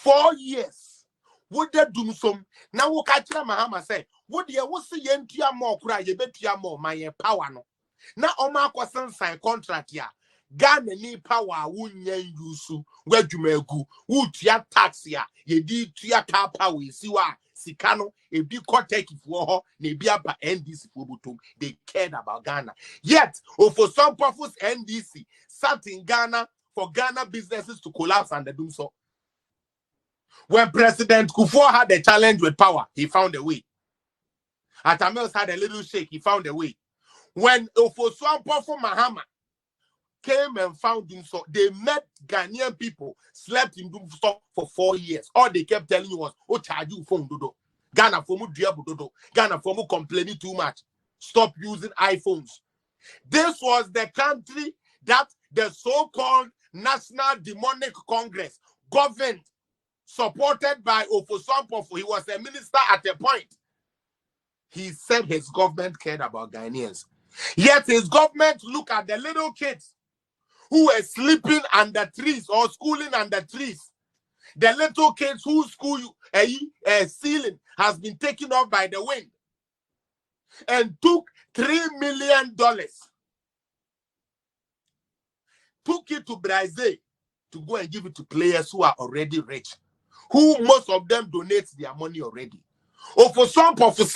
4 years. Would they do some? Now, what catch Mahama say? Would you see Yentia more cry? You bet you more my power no. Now, Oma Kwasan sign contract ya. Ghana ni power wunye yusu. Where you may go? Would ya tax ya? Ye did to ya car power. See what? Sikano, a big take if war, maybe about NDC for they cared about Ghana. Yet, for some purpose, NDC sat in Ghana for Ghana businesses to collapse and they do so. When President Kufuor had a challenge with power, he found a way. Atamils had a little shake, he found a way. When Ofosu Ampofo Mahama came and found him, so they met Ghanaian people, slept in Dumso for 4 years. All they kept telling you was, "Oh, charge you phone dodo. Ghana for mu diabu dodo. Ghana for mu complaining too much. Stop using iPhones." This was the country that the so-called National Demonic Congress governed, supported by Ofosu Ampofo. He was a minister at a point. He said his government cared about Ghanaians. Yet his government looked at the little kids who were sleeping under trees or schooling under trees. The little kids whose school ceiling has been taken off by the wind, and took $3 million. Took it to Brazil to go and give it to players who are already rich, who most of them donate their money already. Or for some purpose,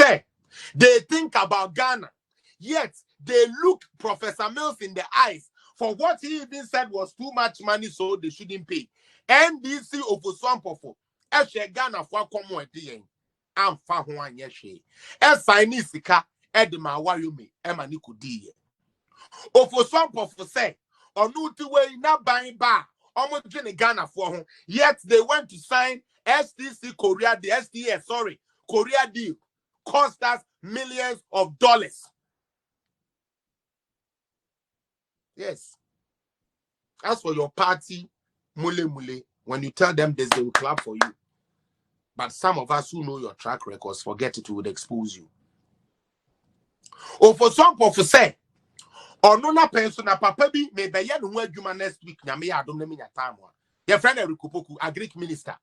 they think about Ghana, yet they look Professor Mills in the eyes for what he even said was too much money, so they shouldn't pay. NDC Ofosu Ampofo, Ghana for common again. I'm far one yeshe. Ay3ka, Edema Wayumi, Emani Kudi. Ofosu Ampofo say, Onuti way not buying bar, almost Ghana for him. Yet they went to sign STC Korea, the SDS, Korea deal, cost us millions of dollars. Yes. As for your party, mule, when you tell them this, they will clap for you. But some of us who know your track records, forget it, would expose you. Or for some of us say, or no na pension na papa bi me be ye no adwuma next week na me ya adom na me nya time a. Your friend Ay3ka a Greek minister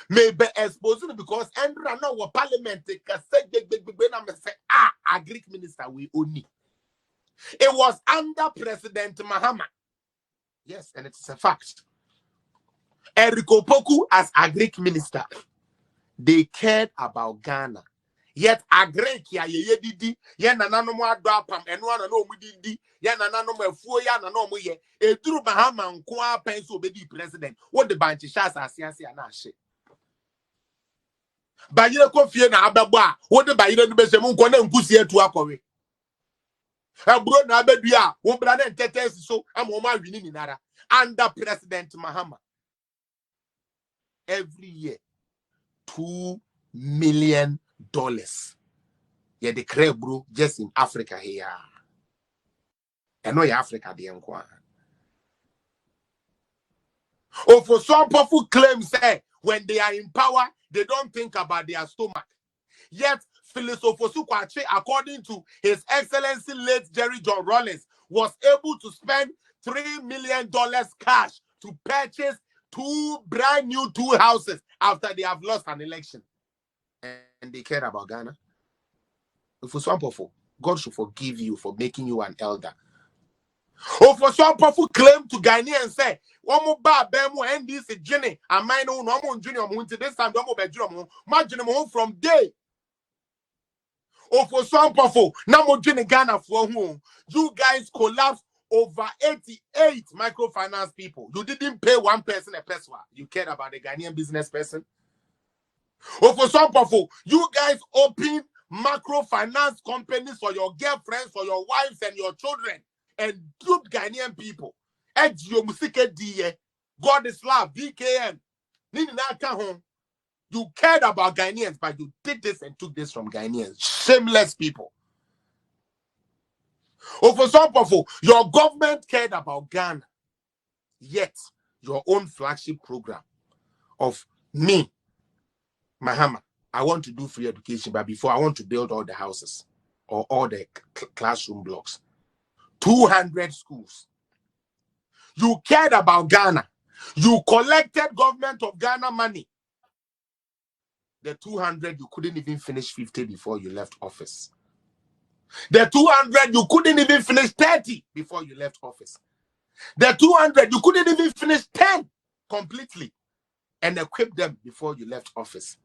may be exposed because Andra no wa parliament ka say big na me say a Greek minister we only. It was under President Mahama. Yes, and it's a fact. Ay3ka as a Greek minister, they cared about Ghana. Yet a Greek ya ye didi, ye nanano mo adopam, and one no didi, ye nanano mo fuo ya nano mo ye, a true Mahama and Kwa Penso be president. What the banchi shas as yansi anashe. Bayira Kofi na Ababa, what the Bayira no Besemun Kona Nkusi to Akore. A bro na Abedua, one brother and tetes so I'm Oma winning in Nara under President Mahama. Every year, $2 million. Yeah, the crab bro just in Africa here. I know Africa the enquire. Or for some powerful claims say when they are in power, they don't think about their stomach. Yet Phyllis Ofosu Kwache, according to His Excellency late Jerry John Rawlings, was able to spend $3 million cash to purchase 2 brand new 2 houses after they have lost an election. And they care about Ghana. For some people, God should forgive you for making you an elder. Or for some people, claim to Ghanaian and say, "One more bar, Bemo, NDC, Jenny, and mine own normal junior to this time, double bedroom, margin from day." Or for some people, now more Jenny Ghana for whom you guys collapsed over 88 microfinance people. You didn't pay one person a peso. You cared about the Ghanaian business person. Or for some people, you guys open microfinance companies for your girlfriends, for your wives, and your children, and duped Ghanaian people. God is love, DKM. You cared about Ghanaians, but you did this and took this from Ghanaians. Shameless people. Or for some people, your government cared about Ghana. Yet, your own flagship program of me, Mahama, I want to do free education, but before I want to build all the houses or all the classroom blocks. 200 schools. You cared about Ghana. You collected government of Ghana money The 200, you couldn't even finish 50 before you left office. The 200, you couldn't even finish 30 before you left office. The 200, you couldn't even finish 10 completely and equip them before you left office.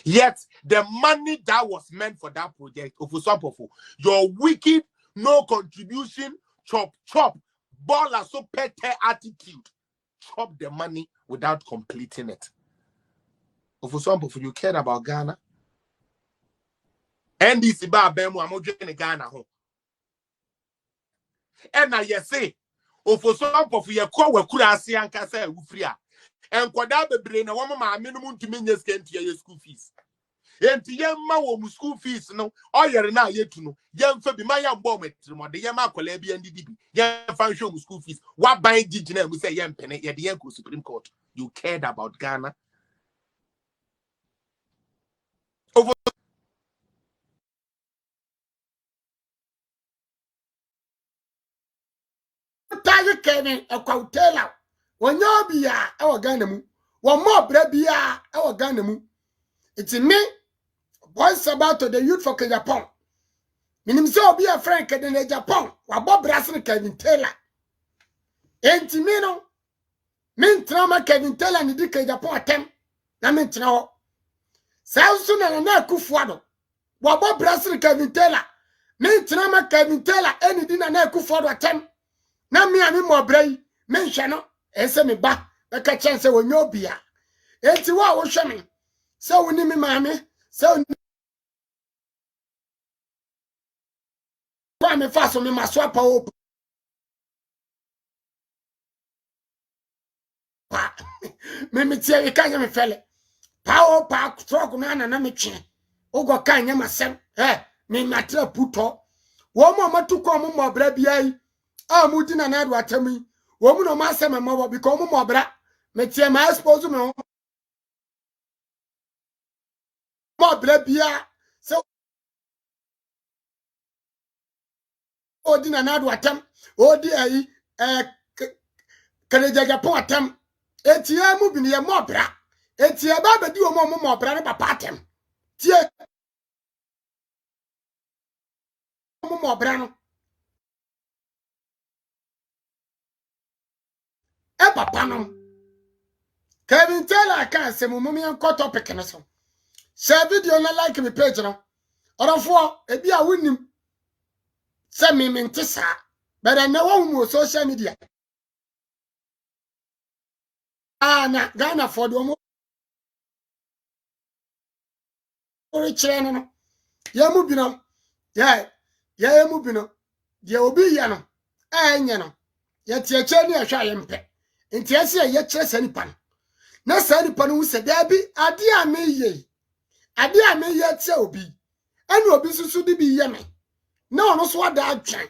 Yet, the money that was meant for that project, Ofosu, your wicked, no contribution, chop, baller so pete attitude, chop the money without completing it. Ofosu, you cared about Ghana? NDC ba bemu amoje ne Ghana ho. And now you say, Ofosu, ye kwa wakura ase anka say ufri a. Enkwada bebre na woma ma minimum to menye skenti ye school fees. Enti yemma wo mu school fees no oyere na yetu no yemfa bi ma yambo metri mo de yemma akola bi ndidi bi yemfa hwe mu school fees wa ban gigina mu say yempene ye de yanko Supreme Court. You cared about Ghana? Over Ay3ka a kwautela wonyo bia e wo Ghana mu wo mo bra bia e wo Ghana mu. It's me voice about the youth for Japan. Minim se obi a friend ke de Japan wa bo brasne Kevin Taylor. Enti me no min trama Kevin Taylor ni di ke Japan atem na min tra ho. Sausu na Kufuado wa bo brasne Kevin Taylor. Min trama Kevin Taylor eni di na Kufuado atem na me ami mo bra yi men hwe no ese me ba e ka chance wonyo bia. Enti wa wo hwe me se woni me maame se kwa me fa so me maso apa o pa me tie e ka nya me fele pa o pa truck na me twe ogo ka nya masem me matra puto wo mo matu ko mo bra bia yi a mu di na do atami wo mu no ma asem mo because mo bra me tie ma expose me mo bra bia se o di na do atam o di ayi kane Japan atam etia mu bi ne mo bra etia ba be di o mo bra ne papa atam tie mo bra no e papa no Kevin Taylor can say mummy and cut topic no so share video na like me page no orofo e bia wonim say me ntisa but na wo social media na Ghana for do mo chere no ya mu bi no ya mu bi no de obi ya no enye no ya tietche ni ahwa ye mpe nti ase ye kire sanipa no na sanipa no se da bi ade a meye tse obi ene obi susu di bi ye me na ono so ada atwan